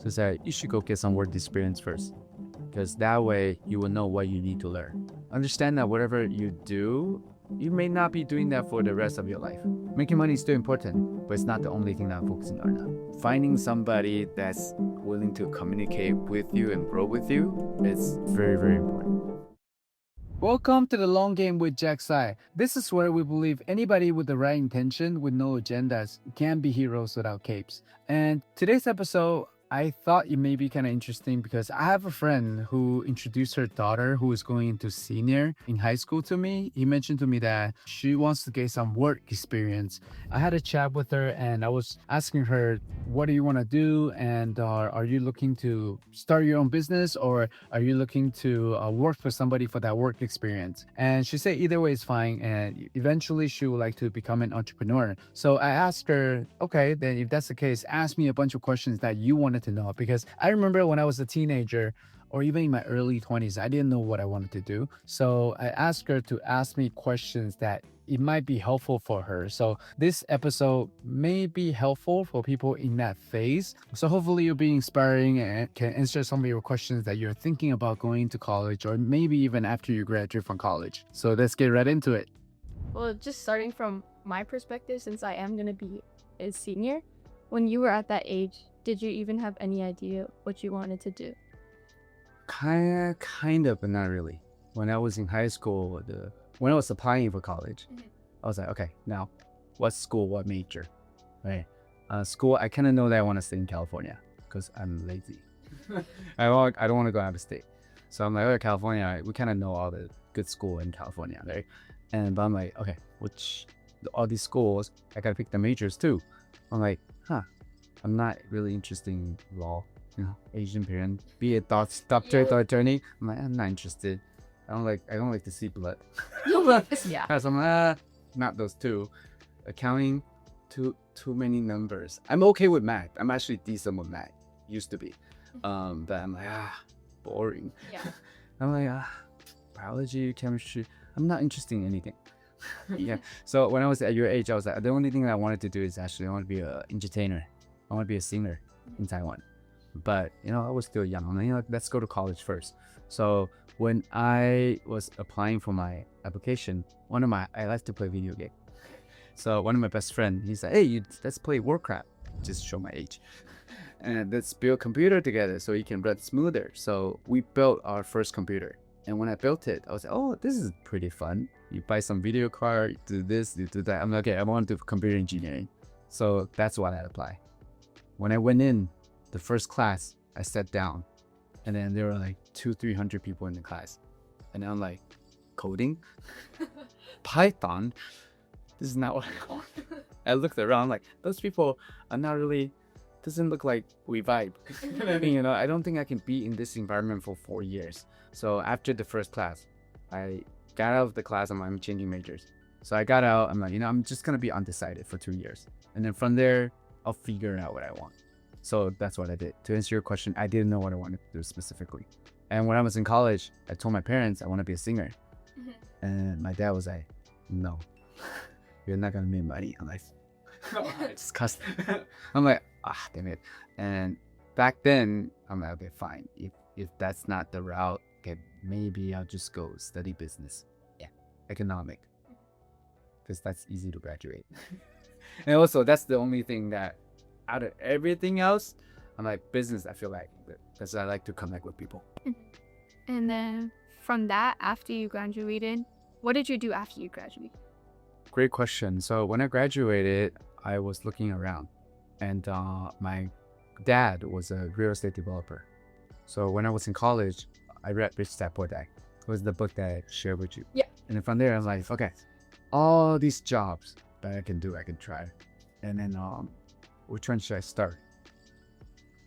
So it's like you should go get some work experience first, because that way you will know what you need to learn. Understand that whatever you do, you may not be doing that for the rest of your life. Making money is still important, but it's not the only thing that I'm focusing on now. Finding somebody that's willing to communicate with you and grow with you is very, very important. Welcome to the Long Game with Tsai. This is where we believe anybody with the right intention, with no agendas, can be heroes without capes. And today's episode, I thought it may be kind of interesting because I have a friend who introduced her daughter who is going into senior in high school to me. He mentioned to me that she wants to get some work experience. I had a chat with her and I was asking her, what do you want to do? And are you looking to start your own business, or are you looking to work for somebody for that work experience? And she said either way is fine. And eventually she would like to become an entrepreneur. So I asked her, okay, then if that's the case, ask me a bunch of questions that you wanted to know. Because I remember when I was a teenager, or even in my early 20s, I didn't know what I wanted to do. So I asked her to ask me questions that it might be helpful for her. So this episode may be helpful for people in that phase. So hopefully you'll be inspiring and can answer some of your questions that you're thinking about going to college, or maybe even after you graduate from college. So let's get right into it. Well, just starting from my perspective, since I am going to be a senior, when you were at that age, did you even have any idea what you wanted to do? Kind of, but not really. When I was in high school, when I was applying for college, I was like, okay, now what school, what major, right? School, I kind of know that I want to stay in California because I'm lazy. I don't want to go out of state. So I'm like, okay, California, we kind of know all the good school in California, right? But I'm like, okay, all these schools, I got to pick the majors too. I'm like, I'm not really interested in law, Asian parent, be a doctor or attorney. I'm like, I'm not interested. I don't like to see blood. Yeah. Cause I'm not those two. Accounting, too many numbers. I'm okay with math. I'm actually decent with math. Used to be. But I'm like, boring. Yeah. I'm like, biology, chemistry. I'm not interested in anything. Yeah. So when I was at your age, I was like, the only thing that I wanted to do is actually I want to be an entertainer. I want to be a singer in Taiwan. But I was still young. I'm like, let's go to college first. So when I was applying for my application, I like to play video game. So one of my best friend, he said, hey, let's play Warcraft. Just show my age. And let's build a computer together so you can run smoother. So we built our first computer. And when I built it, I was like, oh, this is pretty fun. You buy some video card, you do this, you do that. I'm like, okay, I want to do computer engineering. So that's what I applied. When I went in the first class, I sat down, and then there were like 200-300 people in the class. And I'm like, coding? Python? This is not what I want. I looked around like, those people are not really, doesn't look like we vibe. I don't think I can be in this environment for 4 years. So after the first class, I got out of the class. I'm changing majors. So I got out. I'm like, I'm just going to be undecided for 2 years. And then from there, I'll figure out what I want. So that's what I did. To answer your question, I didn't know what I wanted to do specifically. And when I was in college, I told my parents I want to be a singer. And my dad was like, no, you're not going to make money. I'm like, just cussed. I'm like, damn it. And back then, I'm like, okay, fine. If that's not the route, okay, maybe I'll just go study business. Yeah, economic. Because that's easy to graduate. And also, that's the only thing that out of everything else, I'm like, business, I feel like, because I like to connect with people. And then from that, after you graduated, what did you do after you graduated? Great question. So when I graduated, I was looking around, and my dad was a real estate developer. So when I was in college, I read Rich Dad Poor Dad. It was the book that I shared with you. Yeah. And then from there, I'm like, okay, all these jobs that I can do, I can try. And then which one should I start?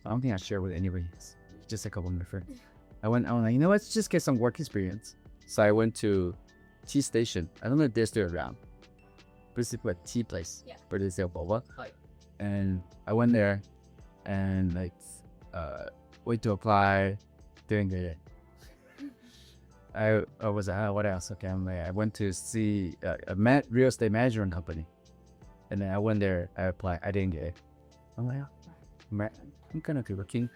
I don't think I shared with anybody. Just a couple of my friends. I went like, let's just get some work experience. So I went to tea station. I don't know if they're still around. Basically a tea place. Yeah. Where they sell boba. Right. And I went there and wait to apply, didn't get it. I was like, what else? Okay, I went to see a real estate management company. And then I went there, I applied, I didn't get it. I'm like, I'm kind of good looking.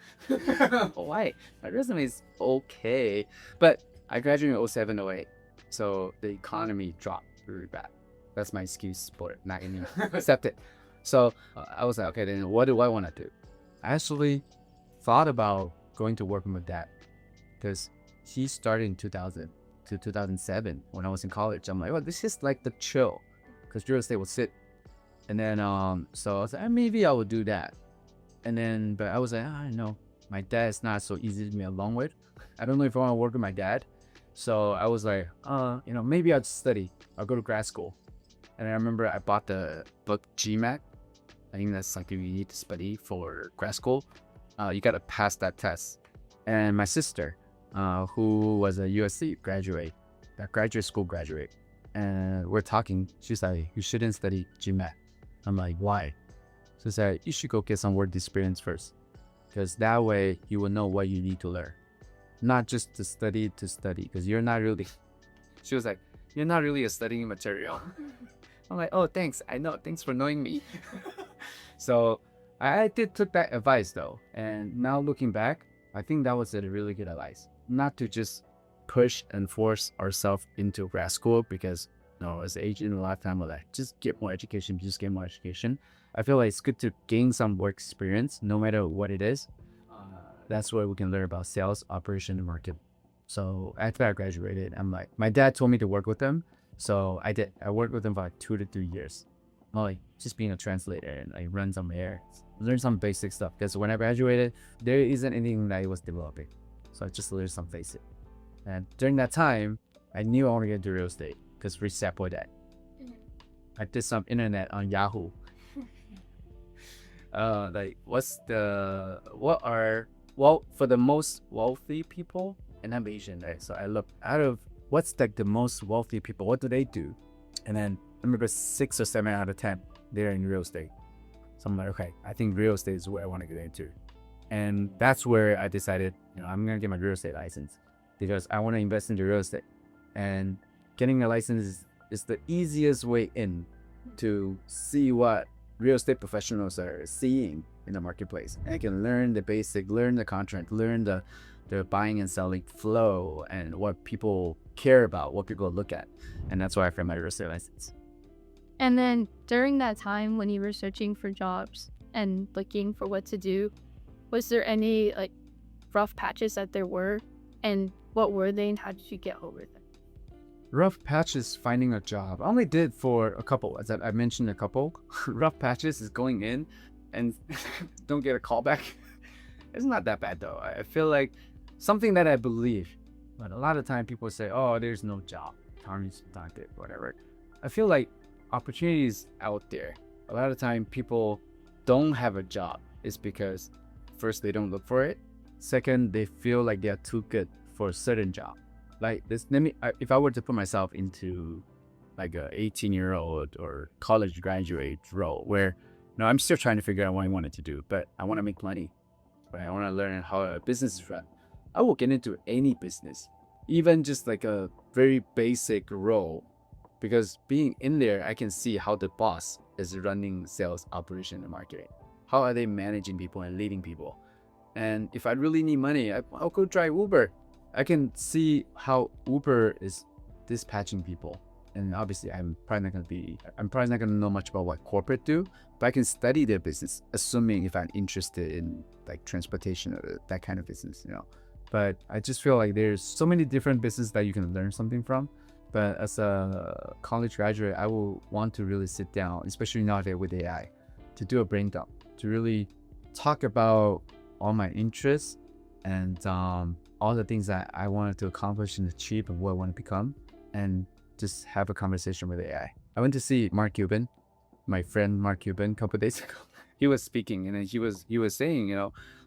Why? My resume is okay. But I graduated in 07, 08. So the economy dropped really bad. That's my excuse for it, not getting accepted. So I was like, okay, then what do I want to do? I actually thought about going to work with my dad because he started in 2000 to 2007 when I was in college. I'm like, oh, this is like the chill because real estate will sit. And then, so I was like, maybe I will do that. And then, but I was like, I don't know. My dad is not so easy to be along with. I don't know if I want to work with my dad. So I was like, maybe I'd study. I'll go to grad school. And I remember I bought the book GMAT. I think that's something you need to study for grad school. You got to pass that test. And my sister, who was a USC graduate, that graduate school graduate, and we're talking. She's like, you shouldn't study GMAT. I'm like, why? So she's like, you should go get some work experience first, because that way you will know what you need to learn, not just to study, because you're not really. She was like, you're not really a studying material. I'm like, oh, thanks. I know. Thanks for knowing me. So I did took that advice though, and now looking back, I think that was a really good advice. Not to just push and force ourselves into grad school because as an age in a lifetime of that, just get more education. I feel like it's good to gain some work experience, no matter what it is. That's where we can learn about sales, operation, and market. So after I graduated, I'm like, my dad told me to work with him. So I did. I worked with him for like 2 to 3 years. Like just being a translator and like run some errands, learn some basic stuff. Because when I graduated, there isn't anything that I was developing. So I just learned some basic. And during that time, I knew I wanted to get into real estate because Rich Dad Poor Dad. I did some internet on Yahoo. Like for the most wealthy people, and I'm Asian, right? So I looked out of what's like the most wealthy people, what do they do? And then I remember 6 or 7 out of 10 they're in real estate. So I'm like, okay, I think real estate is where I want to get into. And that's where I decided, I'm gonna get my real estate license because I want to invest into real estate. And getting a license is the easiest way in to see what real estate professionals are seeing in the marketplace. And I can learn the basic, learn the contract, learn the buying and selling flow and what people care about, what people look at. And that's why I found my real estate license. And then during that time when you were searching for jobs and looking for what to do, was there any like rough patches that there were? And what were they and how did you get over them? Rough patches finding a job. I only did for a couple, as I mentioned a couple. Rough patches is going in and don't get a call back. It's not that bad though. I feel like something that I believe, but a lot of time people say, oh, there's no job. Economy's not good, whatever. I feel like opportunities out there. A lot of time people don't have a job. It's because first, they don't look for it. Second, they feel like they are too good for a certain job. Like this, if I were to put myself into like a 18-year-old or college graduate role where, I'm still trying to figure out what I wanted to do, but I want to make money. Right? I want to learn how a business is run. I will get into any business, even just like a very basic role, because being in there, I can see how the boss is running sales, operation, and marketing. How are they managing people and leading people? And if I really need money, I'll go drive Uber. I can see how Uber is dispatching people. And obviously, I'm probably not gonna know much about what corporate do, but I can study their business, assuming if I'm interested in like transportation or that kind of business, But I just feel like there's so many different businesses that you can learn something from. But as a college graduate, I will want to really sit down, especially nowadays with AI, to do a brain dump, to really talk about all my interests and all the things that I wanted to accomplish and achieve and what I want to become, and just have a conversation with AI. I went to see Mark Cuban, my friend Mark Cuban, a couple of days ago. He was speaking and then he was saying,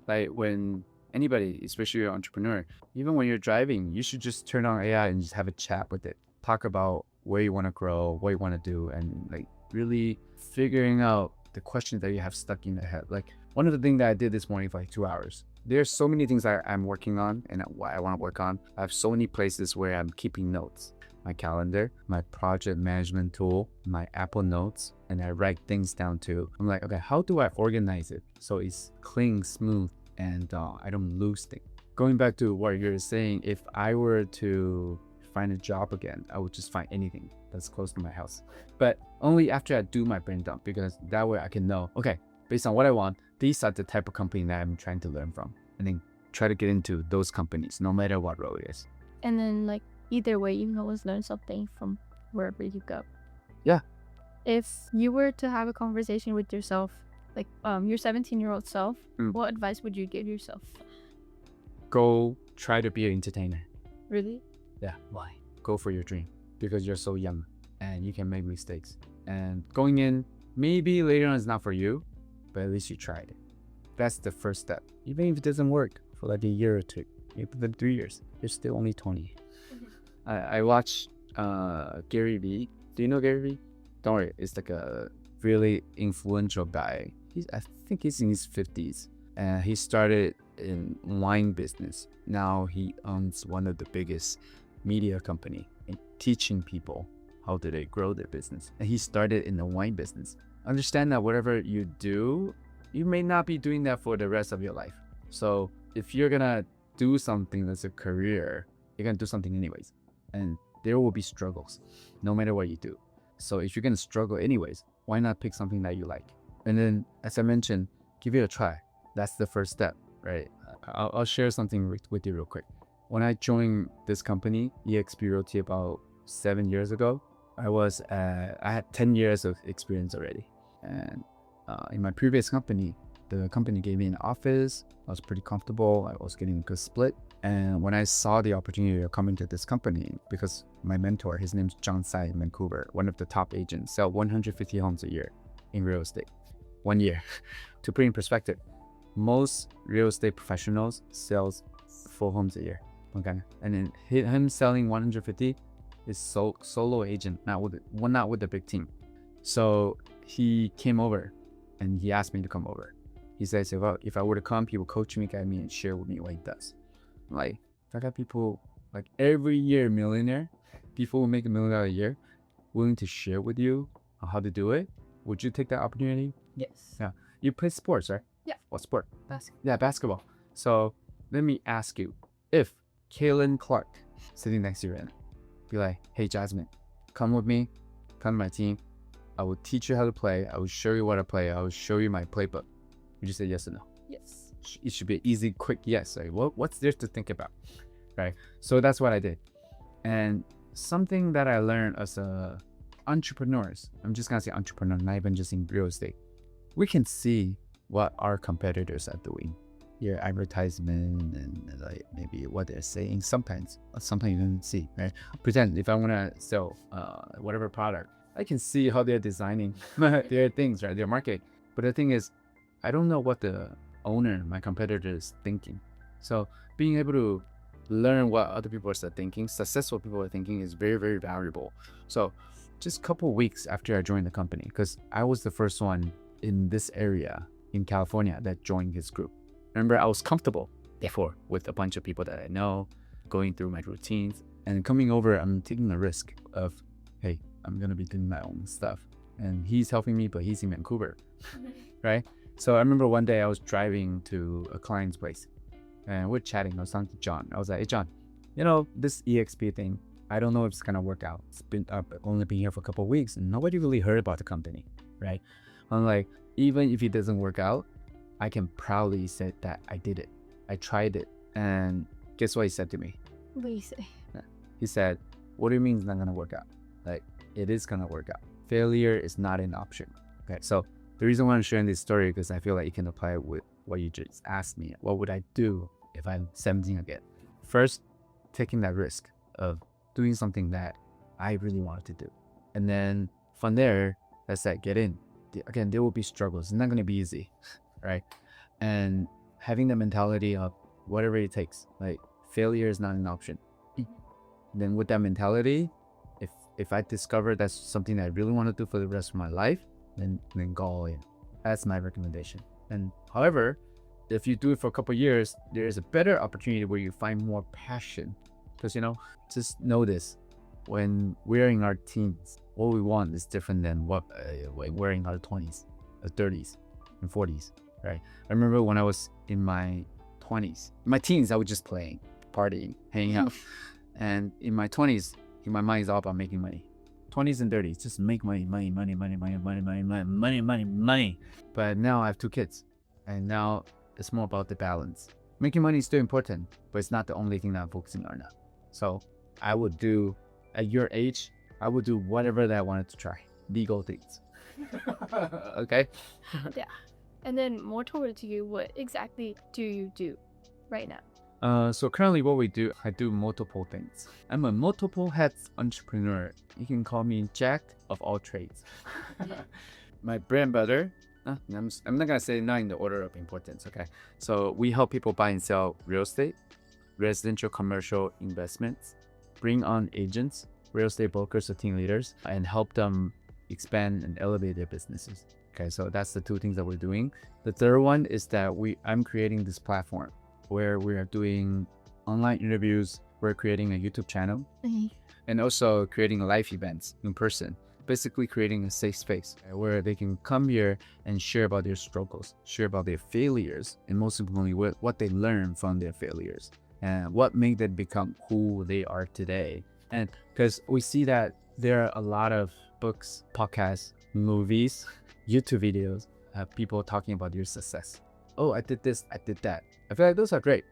like when anybody, especially an entrepreneur, even when you're driving, you should just turn on AI and just have a chat with it. Talk about where you want to grow, what you want to do, and like really figuring out the questions that you have stuck in the head. Like one of the things that I did this morning for like 2 hours. There's so many things I'm working on and what I want to work on. I have so many places where I'm keeping notes. my calendar, my project management tool, my Apple Notes, and I write things down too. I'm like, okay, how do I organize it so it's clean, smooth, and I don't lose things? Going back to what you're saying, if I were to find a job again, I would just find anything that's close to my house. But only after I do my brain dump, because that way I can know, okay, based on what I want, these are the type of company that I'm trying to learn from. And then try to get into those companies, no matter what role it is. And then like either way, you can always learn something from wherever you go. Yeah. If you were to have a conversation with yourself, like your 17-year-old self, what advice would you give yourself? Go try to be an entertainer. Really? Yeah. Why? Go for your dream, because you're so young and you can make mistakes. And going in, maybe later on it's not for you, but at least you tried it. That's the first step. Even if it doesn't work for like a year or two, maybe 3 years, you're still only 20. I watched Gary Vee. Do you know Gary Vee? Don't worry, it's like a really influential guy. I think he's in his 50s. And he started in wine business. Now he owns one of the biggest media company in teaching people how do they grow their business. And he started in the wine business. Understand that whatever you do, you may not be doing that for the rest of your life. So if you're gonna do something that's a career, you're gonna do something anyways. And there will be struggles, no matter what you do. So if you're gonna struggle anyways, why not pick something that you like? And then, as I mentioned, give it a try. That's the first step, right? I'll share something with you real quick. When I joined this company, eXp Realty, about 7 years ago, I had 10 years of experience already. And in my previous company, the company gave me an office. I was pretty comfortable. I was getting a good split. And when I saw the opportunity of coming to this company, because my mentor, his name's Tsai in Vancouver, one of the top agents, sell 150 homes a year in real estate. 1 year. To put in perspective, most real estate professionals sells 4 homes a year. Okay. And then him selling 150 is solo agent, not with a big team. So he came over and he asked me to come over. He says, if I were to come, he will coach me, guide me, and share with me what he does. Like, if I got people like every year millionaire, people who make $1 million a year, willing to share with you on how to do it, would you take that opportunity? Yes. Yeah. You play sports, right? Yeah. What sport? Basketball. Yeah, basketball. So let me ask you, if Kaylin Clark sitting next to you right now, be like, hey Jasmine, come with me, come to my team. I will teach you how to play. I will show you what I play. I will show you my playbook. Would you say yes or no? Yes. It should be an easy, quick yes. Like, what's there to think about, right? So that's what I did. And something that I learned as entrepreneurs, I'm just gonna say entrepreneur, not even just in real estate. We can see what our competitors are doing. Your advertisement and like maybe what they're saying. Sometimes you can see, right? Pretend if I wanna sell whatever product, I can see how they're designing their things, right? Their marketing. But the thing is, I don't know what the owner, my competitor, is thinking. So being able to learn what other people are thinking, successful people are thinking, is very, very valuable. So just a couple of weeks after I joined the company, because I was the first one in this area in California that joined his group. Remember, I was comfortable before with a bunch of people that I know, going through my routines, and coming over, I'm taking the risk of, hey, I'm gonna be doing my own stuff. And he's helping me, but he's in Vancouver, right? So I remember one day I was driving to a client's place and we're chatting. I was talking to John. I was like, hey, John, this EXP thing, I don't know if it's going to work out. It's been only been here for a couple of weeks and nobody really heard about the company, right? I'm like, even if it doesn't work out, I can proudly say that I did it. I tried it. And guess what he said to me? What do you say? He said, what do you mean it's not going to work out? Like, it is going to work out. Failure is not an option. Okay, so the reason why I'm sharing this story, because I feel like you can apply it with what you just asked me. What would I do if I'm 17 again? First, taking that risk of doing something that I really wanted to do. And then from there, let's say get in. Again, there will be struggles. It's not going to be easy, right? And having the mentality of whatever it takes, like failure is not an option. Then with that mentality, if I discover that's something that I really want to do for the rest of my life, then go all in. That's my recommendation. And however, if you do it for a couple of years, there is a better opportunity where you find more passion. Because just know this, when we're in our teens, what we want is different than what we're in our 20s, 30s, and 40s, right? I remember when I was in my 20s, in my teens, I was just playing, partying, hanging out. And in my 20s, in my mind, it's all about making money. 20s and 30s, just make money. But now I have 2 kids, and now it's more about the balance. Making money is still important, but it's not the only thing that I'm focusing on now. So I would do, at your age, I would do whatever that I wanted to try. Legal things. Okay? Yeah. And then more towards you, what exactly do you do right now? So currently what we do, I do multiple things. I'm a multiple hats entrepreneur. You can call me Jack of all trades. My bread and butter, I'm not gonna say not in the order of importance, okay? So we help people buy and sell real estate, residential commercial investments, bring on agents, real estate brokers or team leaders, and help them expand and elevate their businesses. Okay, so that's the 2 things that we're doing. The third one is that I'm creating this platform where we are doing online interviews, we're creating a YouTube channel, and also creating live events in person. Basically creating a safe space where they can come here and share about their struggles, share about their failures, and most importantly, what they learned from their failures and what made them become who they are today. And because we see that there are a lot of books, podcasts, movies, YouTube videos, people talking about their success. Oh, I did this, I did that. I feel like those are great.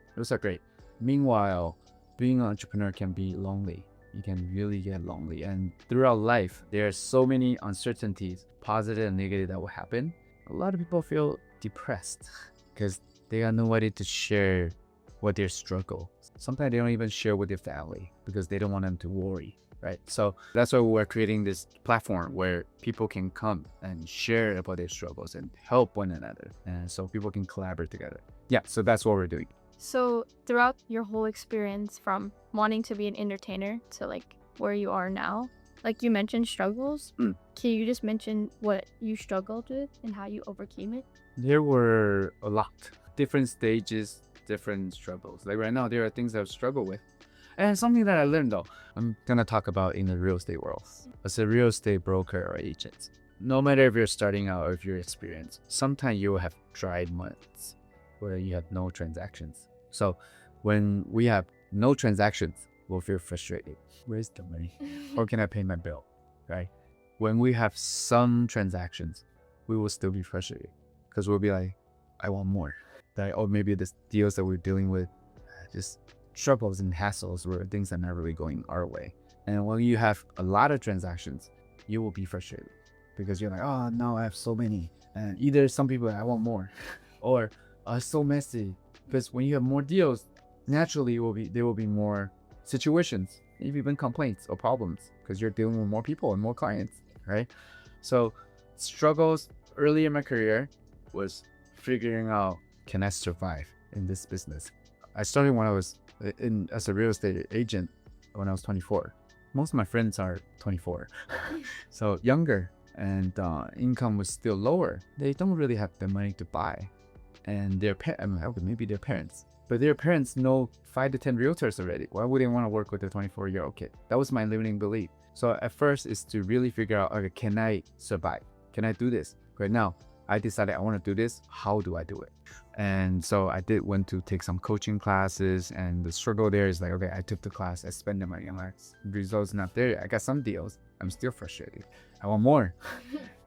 Meanwhile, being an entrepreneur can be lonely. You can really get lonely. And throughout life, there are so many uncertainties, positive and negative, that will happen. A lot of people feel depressed because they got nobody to share what their struggle. Sometimes they don't even share with their family because they don't want them to worry, right? So that's why we're creating this platform where people can come and share about their struggles and help one another. And so people can collaborate together. Yeah, so that's what we're doing. So throughout your whole experience from wanting to be an entertainer to like where you are now, like you mentioned struggles, can you just mention what you struggled with and how you overcame it? There were a lot, different stages, different struggles. Like right now, there are things I've struggled with. And something that I learned though, I'm gonna talk about in the real estate world. As a real estate broker or agent, no matter if you're starting out or if you're experienced, sometimes you will have dry months where you have no transactions. So when we have no transactions, we'll feel frustrated. Where's the money? Or can I pay my bill, right? When we have some transactions, we will still be frustrated because we'll be like, I want more. Right? Or maybe the deals that we're dealing with just struggles and hassles where things are not really going our way. And when you have a lot of transactions, you will be frustrated because you're like, oh no, I have so many. And either some people, I want more, or it's so messy. Because when you have more deals, naturally there will be more situations, even complaints or problems, because you're dealing with more people and more clients, right? So struggles early in my career was figuring out, can I survive in this business? I started when I was as a real estate agent when I was 24. Most of my friends are 24, so younger, and income was still lower. They don't really have the money to buy. And maybe their parents, but their parents know 5 to 10 realtors already. Why would they want to work with a 24-year-old kid? That was my limiting belief. So at first is to really figure out, okay, can I survive? Can I do this? Right now, I decided I want to do this. How do I do it? And so I went to take some coaching classes, and the struggle there is like, okay, I took the class, I spent the money, and my results not there. I got some deals. I'm still frustrated. I want more.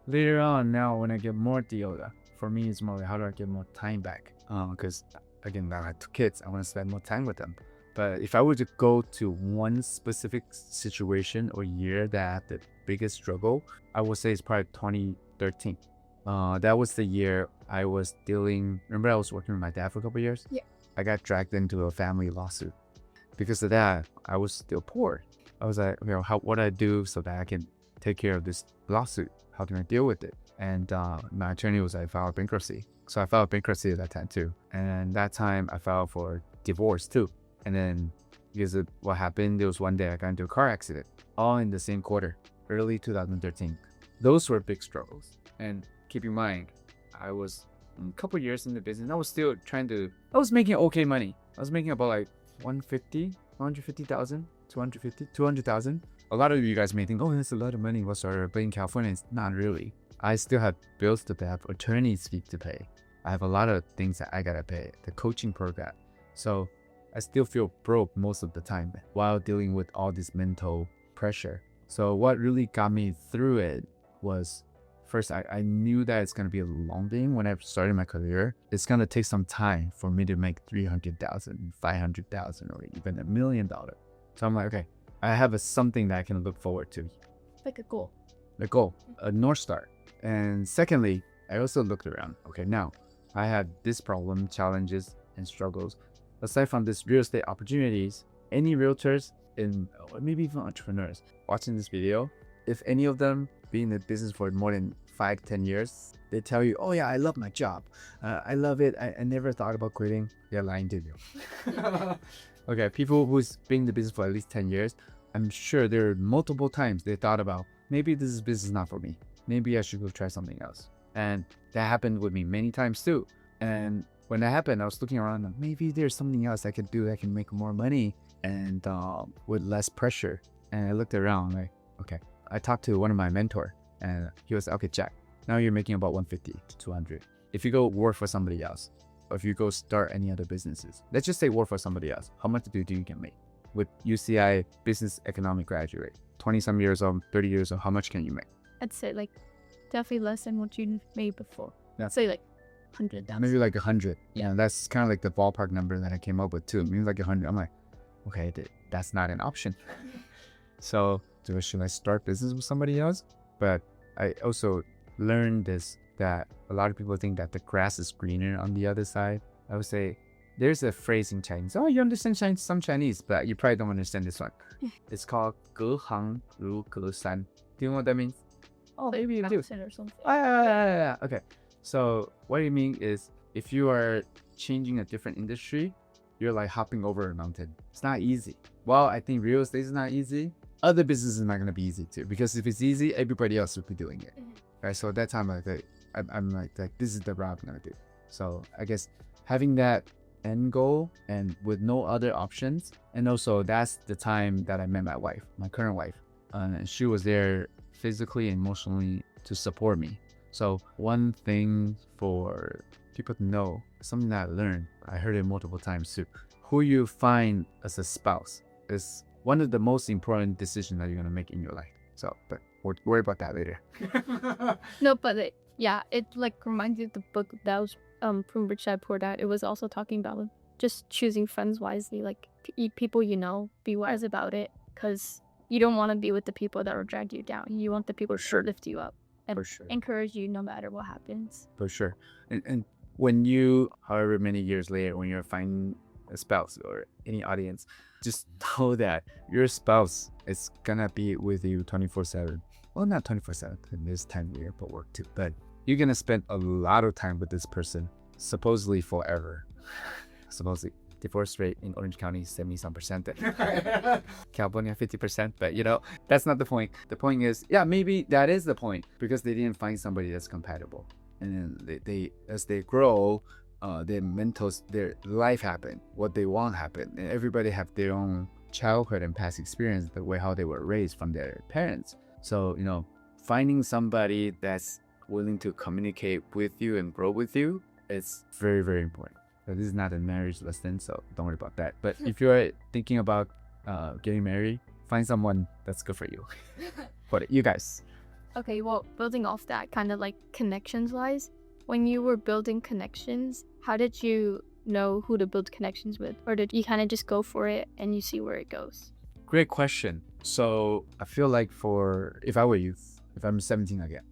Later on, now when I get more deals, for me, it's more like, how do I get more time back? Because again, now I have 2 kids. I want to spend more time with them. But if I were to go to one specific situation or year that I had the biggest struggle, I would say it's probably 2013. That was the year I was remember I was working with my dad for a couple of years? Yeah. I got dragged into a family lawsuit. Because of that, I was still poor. I was like, what do I do so that I can take care of this lawsuit? How can I deal with it? And my attorney was like, file bankruptcy. So I filed bankruptcy at that time too. And that time I filed for divorce too. And then because of what happened, there was one day I got into a car accident, all in the same quarter, early 2013. Those were big struggles. And keep in mind, I was a couple years in the business, and I was still I was making okay money. I was making about like 150,000, 200,000. A lot of you guys may think, oh, that's a lot of money whatsoever, but in California, it's not really. I still have bills to pay, I have attorney's fee to pay. I have a lot of things that I gotta pay, the coaching program. So I still feel broke most of the time while dealing with all this mental pressure. So what really got me through it was, first, I knew that it's going to be a long thing when I started my career. It's going to take some time for me to make $300,000, $500,000, or even $1 million. So I'm like, okay, I have something that I can look forward to. Like a goal. A goal, a North Star. And secondly, I also looked around. Okay, now I had this problem, challenges, and struggles. Aside from this real estate opportunities, any realtors or maybe even entrepreneurs watching this video, if any of them be in the business for more than 5-10 years, they tell you, oh yeah, I love my job, I love it, I never thought about quitting. They're lying to you. Okay, people who's been in the business for at least 10 years, I'm sure there are multiple times they thought about, maybe this is business not for me, maybe I should go try something else. And that happened with me many times too. And when that happened, I was looking around, maybe there's something else I could do that can make more money and with less pressure. And I looked around like, okay, I talked to one of my mentor and he was like, okay, Jack, now you're making about 150 to 200. If you go work for somebody else, or if you go start any other businesses, let's just say work for somebody else, how much do you can make? With UCI business economic graduate, 20 some years old, 30 years old, how much can you make? I'd say like definitely less than what you made before. Yeah. Say like 100,000. Maybe like 100. Yeah. Yeah, that's kind of like the ballpark number that I came up with too. Maybe like 100. I'm like, okay, that's not an option. So should I start business with somebody else? But I also learned this, that a lot of people think that the grass is greener on the other side. I would say there's a phrase in Chinese. Oh, you understand some Chinese, but you probably don't understand this one. It's called 隔行如隔山. Do you know what that means? Oh, maybe you do. or something. Okay. So what you mean is, if you are changing a different industry, you're like hopping over a mountain. It's not easy. Well, I think real estate is not easy. Other business is not going to be easy too, because if it's easy, everybody else would be doing it. Right? So at that time, I'm like, this is the route I'm going to do. So I guess having that end goal and with no other options. And also that's the time that I met my wife, my current wife. And she was there physically and emotionally to support me. So one thing for people to know, something that I learned, I heard it multiple times too, who you find as a spouse is one of the most important decisions that you're going to make in your life. So, but we'll worry about that later. No, but it like reminds you of the book that was from Rich Dad Poor Dad. It was also talking about just choosing friends wisely, like people you know, be wise about it, because you don't want to be with the people that will drag you down. You want the people to lift you up and encourage you no matter what happens. For sure. And when you, however many years later, when you're finding a spouse or any audience, just know that your spouse is gonna be with you 24/7. Well, not 24/7, there's time here for work too, but you're gonna spend a lot of time with this person, supposedly forever. Supposedly. Divorce rate in Orange County is 70-some%. California 50%, but you know, that's not the point. The point is, yeah, maybe that is the point, because they didn't find somebody that's compatible. And then they as they grow, their mentals, their life happen, what they want happen, and everybody have their own childhood and past experience, the way how they were raised from their parents. So, you know, finding somebody that's willing to communicate with you and grow with you, it's very, very important. So this is not a marriage lesson, so don't worry about that. But if you're thinking about getting married, find someone that's good for you. But you guys. Okay, well, building off that, kind of like connections wise, when you were building connections, how did you know who to build connections with? Or did you kind of just go for it and you see where it goes? Great question. So I feel like if I were youth, if I'm 17 again,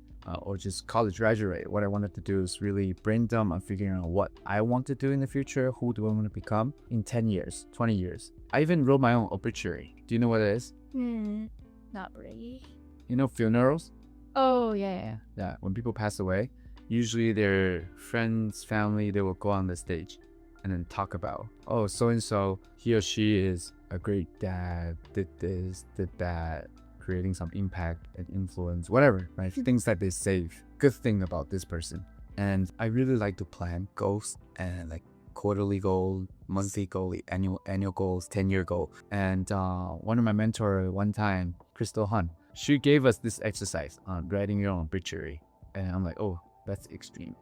or just college graduate, what I wanted to do is really brainstorm on figuring out what I want to do in the future. Who do I want to become in 10 years, 20 years? I even wrote my own obituary. Do you know what it is? Not really. You know funerals? Oh, yeah. Yeah, when people pass away, usually their friends, family, they will go on the stage and then talk about, oh, so-and-so, he or she is a great dad, did this, did that, creating some impact and influence, whatever, right? Things that they say, good thing about this person. And I really like to plan goals and like quarterly goal, monthly goal, annual goals, 10-year goal. And one of my mentor one time, Crystal Han, she gave us this exercise on writing your own obituary. And I'm like, oh, that's extreme.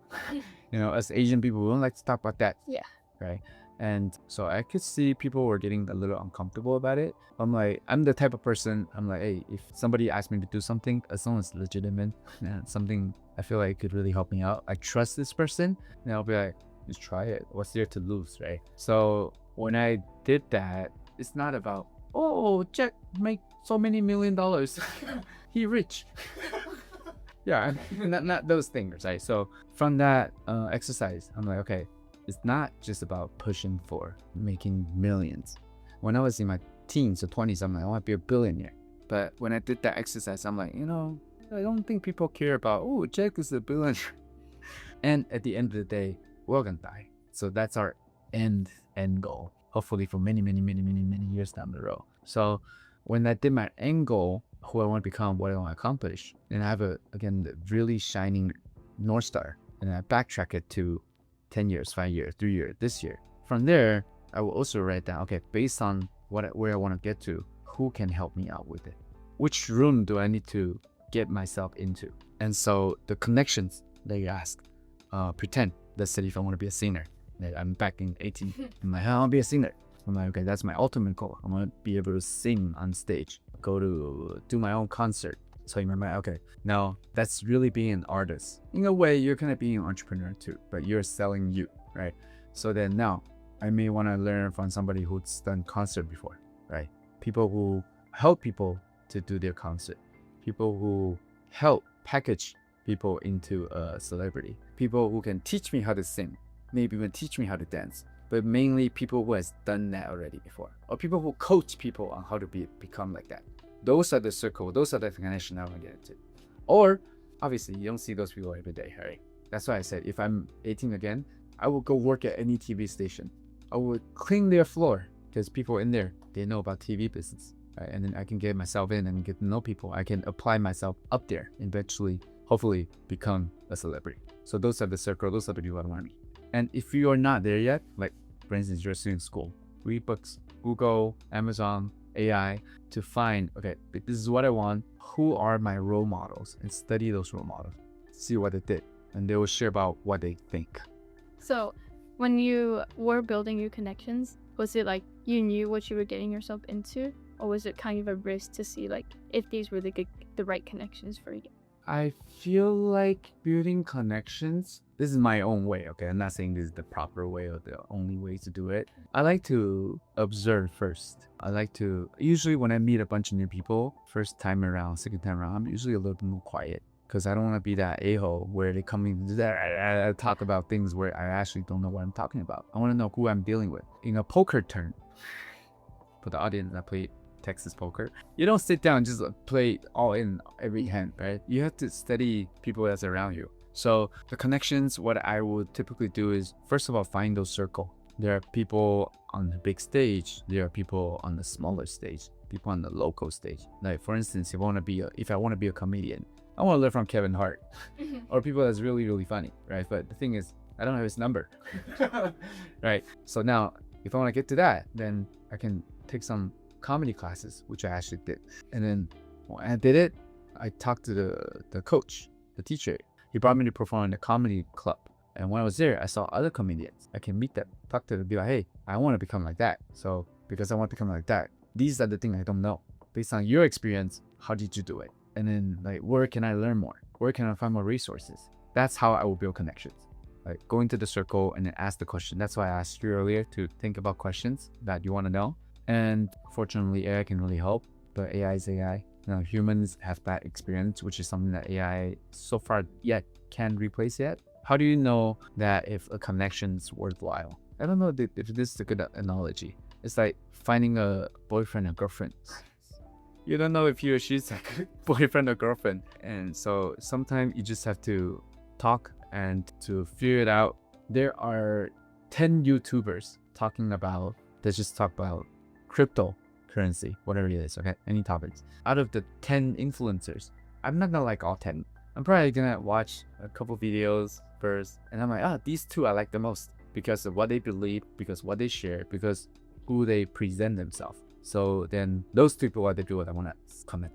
As Asian people, we don't like to talk about that. Yeah. Right. And so I could see people were getting a little uncomfortable about it. I'm the type of person, I'm like, hey, if somebody asks me to do something, as long as it's legitimate and something I feel like could really help me out, I trust this person, and I'll be like, just try it. What's there to lose, right? So when I did that, it's not about, oh, Jack make so many $1 million. He rich. Yeah, not those things, right? So from that exercise, I'm like, okay, it's not just about pushing for making millions. When I was in my teens or 20s, I'm like, I want to be a billionaire. But when I did that exercise, I'm like, I don't think people care about, oh, Jack is a billionaire. And at the end of the day, we're gonna die. So that's our end goal, hopefully for many, many, many, many, many years down the road. So when I did my end goal, who I want to become, what I want to accomplish, and I have the really shining North Star, and I backtrack it to 10 years, 5 years, 3 years, this year. From there, I will also write down, okay, based on where I want to get to, who can help me out with it? Which room do I need to get myself into? And so the connections that you ask, pretend, let's say if I want to be a singer, I'm back in 18, I'm like, I want to be a singer. I'm like, okay, that's my ultimate goal. I want to be able to sing on stage, go to do my own concert. So you remember, okay, now that's really being an artist. In a way, you're kind of being an entrepreneur too, but you're selling you, right? So then now I may want to learn from somebody who's done concert before, right? People who help people to do their concert, people who help package people into a celebrity, people who can teach me how to sing, maybe even teach me how to dance, but mainly people who has done that already before, or people who coach people on how to become like that. Those are the circle, those are the connection I want to get into. Or obviously you don't see those people every day, right? That's why I said if I'm 18 again, I will go work at any TV station. I will clean their floor because people in there, they know about TV business, right? And then I can get myself in and get to know people. I can apply myself up there and eventually, hopefully, become a celebrity. So those are the circle, those are the people I want to meet. And if you are not there yet, like for instance, you're still in school, read books, Google, Amazon, AI to find, okay, this is what I want. Who are my role models? And study those role models, see what they did, and they will share about what they think. So when you were building your connections, was it like you knew what you were getting yourself into, or was it kind of a risk to see like if these were the right connections for you? I feel like building connections, this is my own way, okay? I'm not saying this is the proper way or the only way to do it. I like to observe first. Usually when I meet a bunch of new people, first time around, second time around, I'm usually a little bit more quiet because I don't want to be that a-hole where they come in and talk about things where I actually don't know what I'm talking about. I want to know who I'm dealing with. In a poker turn, for the audience, I play Texas poker. You don't sit down and just play all in every hand, right? You have to study people that's around you. So the connections, what I would typically do is, first of all, find those circle. There are people on the big stage. There are people on the smaller stage, people on the local stage. Like for instance, if I want to be a comedian, I want to learn from Kevin Hart or people that's really, really funny, right? But the thing is, I don't have his number, right? So now if I want to get to that, then I can take some comedy classes, which I actually did. And then when I did it, I talked to the coach, the teacher. He brought me to perform in the comedy club. And when I was there, I saw other comedians. I can meet them, talk to them, be like, hey, I want to become like that. So because I want to become like that, these are the things I don't know. Based on your experience, how did you do it? And then like, where can I learn more? Where can I find more resources? That's how I will build connections. Like go into the circle and then ask the question. That's why I asked you earlier to think about questions that you want to know. And fortunately, AI can really help, but AI is AI. Humans have that experience, which is something that AI so far yet can't replace yet. How do you know that if a connection is worthwhile? I don't know if this is a good analogy. It's like finding a boyfriend or girlfriend. You don't know if he or she's a good boyfriend or girlfriend. And so sometimes you just have to talk and to figure it out. There are 10 YouTubers let's just talk about cryptocurrency, whatever it is, okay? Any topics. Out of the 10 influencers, I'm not gonna like all 10. I'm probably gonna watch a couple videos first, and I'm like, these two I like the most. because of what they believe, because what they share, because who they present themselves. So then those people are the people that want to come in.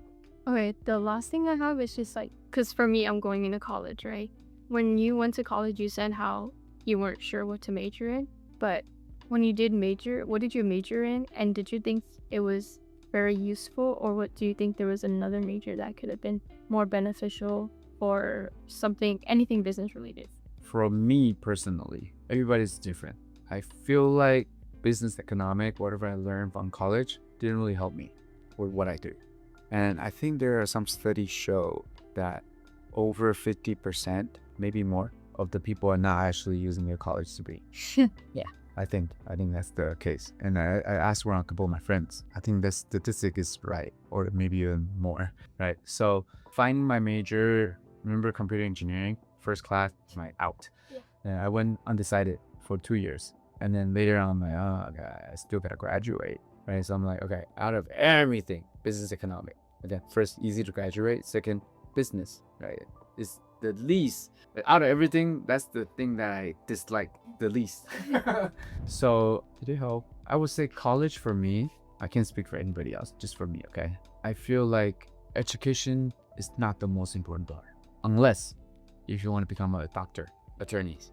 Okay, the last thing I have is just like, because for me, I'm going into college, right? When you went to college, you said how you weren't sure what to major in, but when you did major, what did you major in? And did you think it was very useful, or what do you think there was another major that could have been more beneficial for something, anything business related? For me personally, everybody's different. I feel like business economic, whatever I learned from college, didn't really help me with what I do. And I think there are some studies show that over 50%, maybe more, of the people are not actually using their college degree. Yeah. I think that's the case. And I asked around a couple of my friends. I think the statistic is right, or maybe even more, right? So finding my major, remember computer engineering, first class, my out. Yeah. And I went undecided for 2 years. And then later on, I'm like, oh, okay, I still gotta graduate, right? So I'm like, okay, out of everything, business economic. Again, first, easy to graduate. Second, business, right? It's the least. Out of everything, that's the thing that I dislike the least. So, did it help? I would say college for me, I can't speak for anybody else, just for me, okay? I feel like education is not the most important part. Unless if you want to become a doctor, attorneys,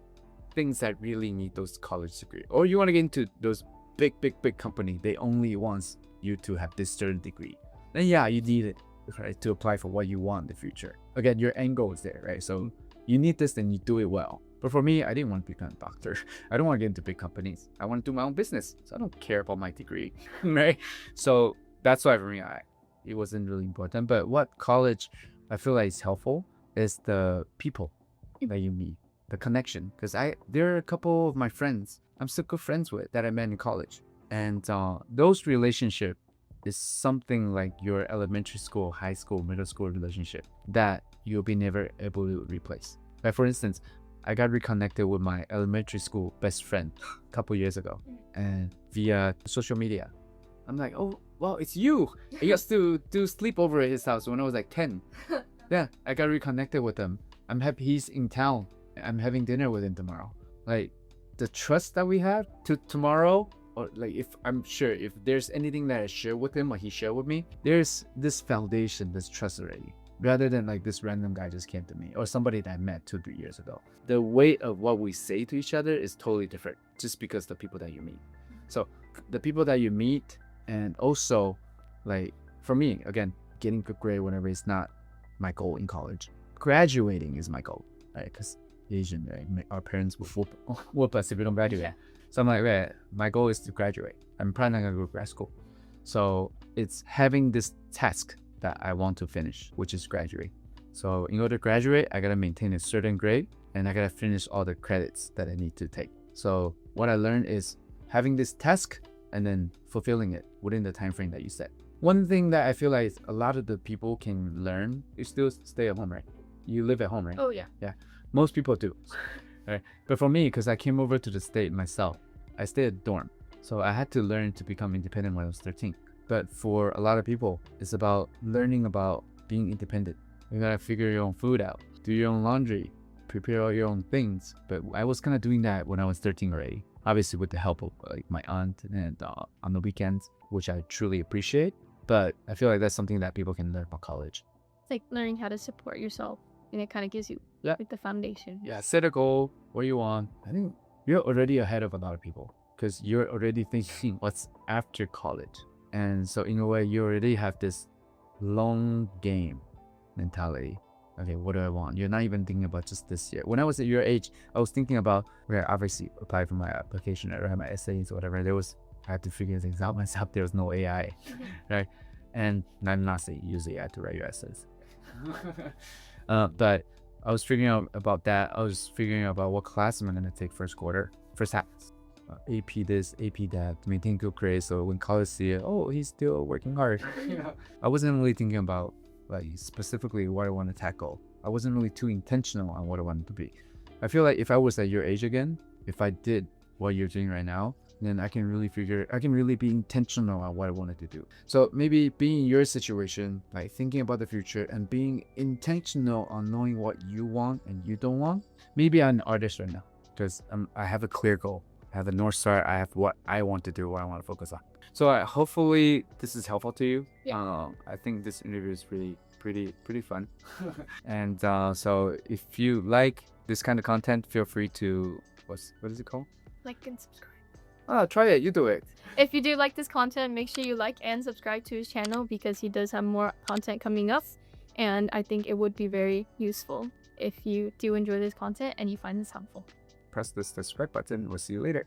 things that really need those college degree. Or you want to get into those big company, they only want you to have this certain degree. Then yeah, you need it, right, to apply for what you want in the future. Again, your end goal is there, right? So you need this, then you do it well. But for me, I didn't want to become a doctor. I don't want to get into big companies. I want to do my own business. So I don't care about my degree, right? So that's why for me, it wasn't really important. But what college I feel like is helpful is the people that you meet, the connection. Because there are a couple of my friends I'm still good friends with that I met in college. And those relationships is something like your elementary school, high school, middle school relationship that you'll be never able to replace. Like for instance, I got reconnected with my elementary school best friend a couple years ago, and via social media. I'm like, oh, well, it's you. I used to do sleepover at his house when I was like 10. Yeah, I got reconnected with him. I'm happy he's in town. I'm having dinner with him tomorrow. Like the trust that we have to tomorrow, or like if I'm sure if there's anything that I share with him or he shared with me, there's this foundation, this trust already. Rather than like this random guy just came to me or somebody that I met 2-3 years ago. The weight of what we say to each other is totally different just because the people that you meet. So the people that you meet, and also like for me, again, getting good grade whenever it's not my goal in college. Graduating is my goal, right? Because Asian, right? Our parents will whoop us if we don't graduate. Yeah. So I'm like, right, my goal is to graduate. I'm probably not gonna go to grad school. So it's having this task that I want to finish, which is graduate. So in order to graduate, I gotta maintain a certain grade and I gotta finish all the credits that I need to take. So what I learned is having this task and then fulfilling it within the time frame that you set. One thing that I feel like a lot of the people can learn is still stay at home, right? You live at home, right? Oh, yeah. Yeah. Most people do. Right? But for me, because I came over to the state myself, I stayed at dorm. So I had to learn to become independent when I was 13. But for a lot of people, it's about learning about being independent. You gotta figure your own food out, do your own laundry, prepare all your own things. But I was kind of doing that when I was 13 already. Obviously with the help of like my aunt and on the weekends, which I truly appreciate. But I feel like that's something that people can learn about college. It's like learning how to support yourself, and it kind of gives you like the foundation. Yeah, set a goal, what you want. I think you're already ahead of a lot of people because you're already thinking what's after college. And so in a way, you already have this long game mentality. Okay, what do I want? You're not even thinking about just this year. When I was at your age, I was thinking about where I obviously applied for my application or my essays or whatever. I had to figure things out myself. There was no AI, right? And I'm not saying use AI to write your essays. But I was figuring out about that. I was figuring out about what class am I going to take first half. AP this, AP that, to maintain good grades. So when college see it, oh, he's still working hard. I wasn't really thinking about like specifically what I want to tackle. I wasn't really too intentional on what I wanted to be. I feel like if I was at your age again, if I did what you're doing right now, then I can really be intentional on what I wanted to do. So maybe being in your situation, like thinking about the future and being intentional on knowing what you want and you don't want. Maybe I'm an artist right now. because I have a clear goal. I have a North Star. I have what I want to do, what I want to focus on. So hopefully this is helpful to you. Yeah. I think this interview is really pretty fun. And so if you like this kind of content, feel free to, what is it called? Like and subscribe. Try it. You do it. If you do like this content, make sure you like and subscribe to his channel because he does have more content coming up. And I think it would be very useful if you do enjoy this content and you find this helpful. Press the subscribe button. We'll see you later.